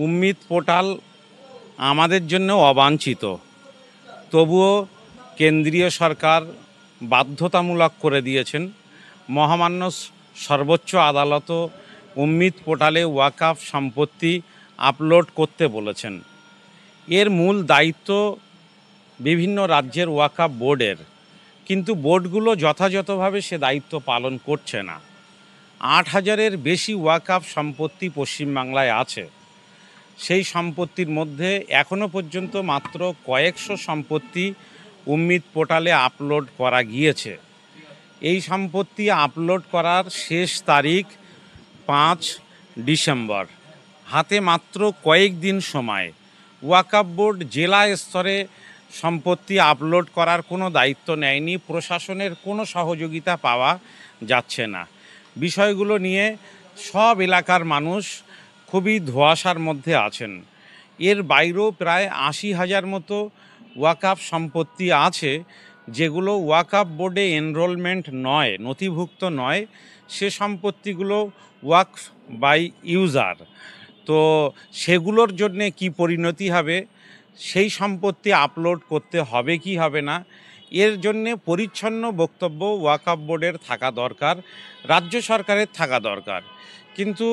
উম্মিত portal আমাদের জন্য অবাঞ্ছিত, তবুও কেন্দ্রীয় সরকার বাধ্যতামূলক করে দিয়েছেন। মহামান্য সর্বোচ্চ আদালতও উম্মিত পোর্টালে ওয়াকফ সম্পত্তি আপলোড করতে বলেছেন। এর মূল দায়িত্ব বিভিন্ন রাজ্যের ওয়াকফ বোর্ডের, কিন্তু বোর্ডগুলো যথাযথভাবে সে দায়িত্ব পালন করছে না। ৮,০০০-এর বেশি ওয়াকফ সম্পত্তি পশ্চিমবাংলায় আছে। সেই সম্পত্তির মধ্যে এখনও পর্যন্ত মাত্র কয়েকশো সম্পত্তি উম্মিত পোর্টালে আপলোড করা গিয়েছে। এই সম্পত্তি আপলোড করার শেষ তারিখ ৫ ডিসেম্বর। হাতে মাত্র কয়েকদিন সময়। ওয়াকফ বোর্ড জেলা স্তরে সম্পত্তি আপলোড করার কোনো দায়িত্ব নেয়নি, প্রশাসনের কোনো সহযোগিতা পাওয়া যাচ্ছে না। বিষয়গুলো নিয়ে সব এলাকার মানুষ খুবই ধোঁয়াশার মধ্যে আছেন। এর বাইরেও প্রায় ৮০,০০০ মতো ওয়াকফ সম্পত্তি আছে যেগুলো ওয়াকফ বোর্ডে এনরোলমেন্ট নয়, নথিভুক্ত নয়। সে সম্পত্তিগুলো ওয়াকফ বাই ইউজার। তো সেগুলোর জন্যে কি পরিণতি হবে, সেই সম্পত্তি আপলোড করতে হবে কি হবে না, এর জন্যে পরিচ্ছন্ন বক্তব্য ওয়াকফ বোর্ডের থাকা দরকার, রাজ্য সরকারের থাকা দরকার। কিন্তু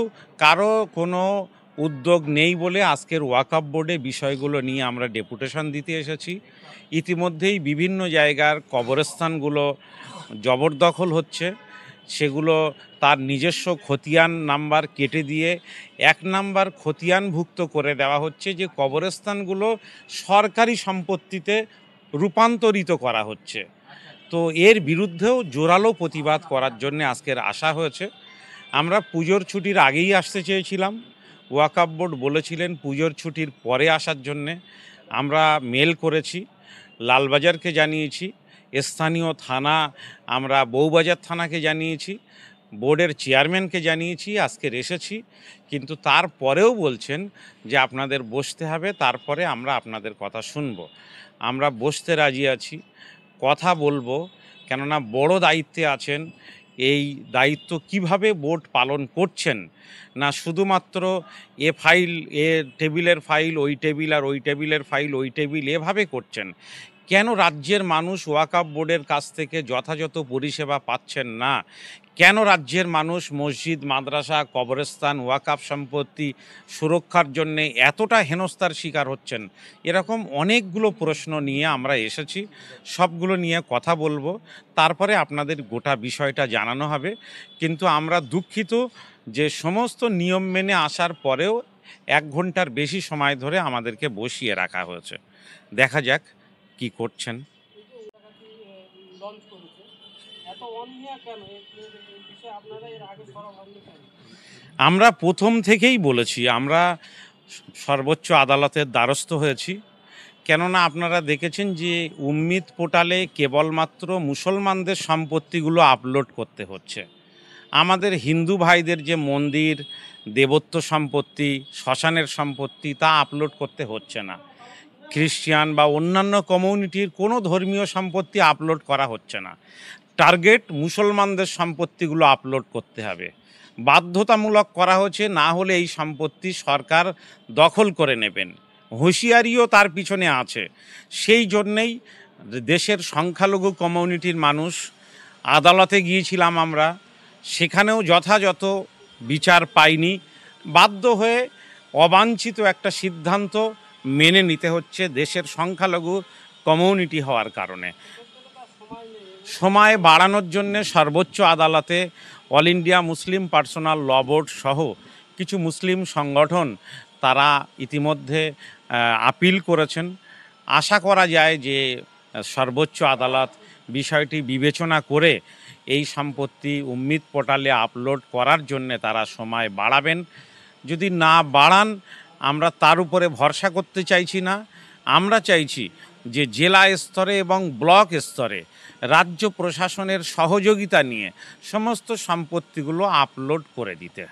কারো কোনো উদ্যোগ নেই বলে আজকের ওয়াকফ বোর্ডে বিষয়গুলো নিয়ে আমরা ডেপুটেশন দিতে এসেছি। ইতিমধ্যেই বিভিন্ন জায়গার কবরস্থানগুলো জবরদখল হচ্ছে। সেগুলো তার নিজস্ব খতিয়ান নাম্বার কেটে দিয়ে ১ নাম্বার খতিয়ানভুক্ত করে দেওয়া হচ্ছে, যে কবরস্থানগুলো সরকারি সম্পত্তিতে রূপান্তরিত করা হচ্ছে। তো এর বিরুদ্ধেও জোরালো প্রতিবাদ করার জন্য আজকের আসা হয়েছে। আমরা পুজোর ছুটির আগেই আসতে চেয়েছিলাম, ওয়াকফ বোর্ড বলেছিলেন পুজোর ছুটির পরে আসার জন্যে। আমরা মেল করেছি, লালবাজারকে জানিয়েছি, স্থানীয় থানা আমরা বউবাজার থানাকে জানিয়েছি, বোর্ডের চেয়ারম্যানকে জানিয়েছি, আজকের এসেছি। কিন্তু তারপরেও বলছেন যে আপনাদের বসতে হবে, তারপরে আমরা আপনাদের কথা শুনব। আমরা বসতে রাজি আছি, কথা বলবো, কেননা বড় দায়িত্বে আছেন। এই দায়িত্ব কিভাবে বোর্ড পালন করছেন, না শুধুমাত্র এ ফাইল এ টেবিলের ফাইল ওই টেবিল, আর ওই টেবিলের ফাইল ওই টেবিল, এভাবে করছেন কেন? রাজ্যের মানুষ ওয়াকফ বোর্ডের কাছ থেকে যথাযথ পরিষেবা পাচ্ছেন না কেন? রাজ্যের মানুষ মসজিদ, মাদ্রাসা, কবরস্থান, ওয়াকফ সম্পত্তি সুরক্ষার জন্য এতটা হেনস্থার শিকার হচ্ছেন? এরকম অনেকগুলো প্রশ্ন নিয়ে আমরা এসেছি, সবগুলো নিয়ে কথা বলবো, তারপরে আপনাদের গোটা বিষয়টা জানানো হবে। কিন্তু আমরা দুঃখিত যে সমস্ত নিয়ম মেনে আসার পরেও ১ ঘন্টার বেশি সময় ধরে আমাদেরকে বসিয়ে রাখা হয়েছে। দেখা যাক কি করছেন। আমরা প্রথম থেকেই বলেছি, আমরা সর্বোচ্চ আদালতের দ্বারস্থ হয়েছি। কেননা আপনারা দেখেছেন যে উম্মিত পোর্টালে কেবলমাত্র মুসলমানদের সম্পত্তিগুলো আপলোড করতে হচ্ছে। আমাদের হিন্দু ভাইদের যে মন্দির, দেবত্ব সম্পত্তি, শ্মশানের সম্পত্তি, তা আপলোড করতে হচ্ছে না। খ্রিস্টান বা অন্যান্য কমিউনিটির কোনো ধর্মীয় সম্পত্তি আপলোড করা হচ্ছে না। টার্গেট মুসলমানদের সম্পত্তিগুলো আপলোড করতে হবে, বাধ্যতামূলক করা হচ্ছে, না হলে এই সম্পত্তি সরকার দখল করে নেবেন। হুঁশিয়ারিও তার পিছনে আছে। সেই জন্যেই দেশের সংখ্যালঘু কমিউনিটির মানুষ আদালতে গিয়েছিলাম আমরা, সেখানেও যথাযথ বিচার পাইনি। বাধ্য হয়ে অবাঞ্ছিত একটা সিদ্ধান্ত মেনে নিতে হচ্ছে দেশের সংখ্যালঘু কমিউনিটি হওয়ার কারণে। সময় বাড়ানোর জন্যে সর্বোচ্চ আদালতে অল ইন্ডিয়া মুসলিম পার্সোনাল ল বোর্ড সহ কিছু মুসলিম সংগঠন তারা ইতিমধ্যে আপিল করেছেন। আশা করা যায় যে সর্বোচ্চ আদালত বিষয়টি বিবেচনা করে এই সম্পত্তি উম্মিত পোর্টালে আপলোড করার জন্যে তারা সময় বাড়াবেন। যদি না বাড়ান, আমরা তার উপরে ভরসা করতে চাইছি না। আমরা চাইছি যে জেলা স্তরে এবং ব্লক স্তরে রাজ্য প্রশাসনের সহযোগিতা নিয়ে সমস্ত সম্পত্তিগুলো আপলোড করে দিতে।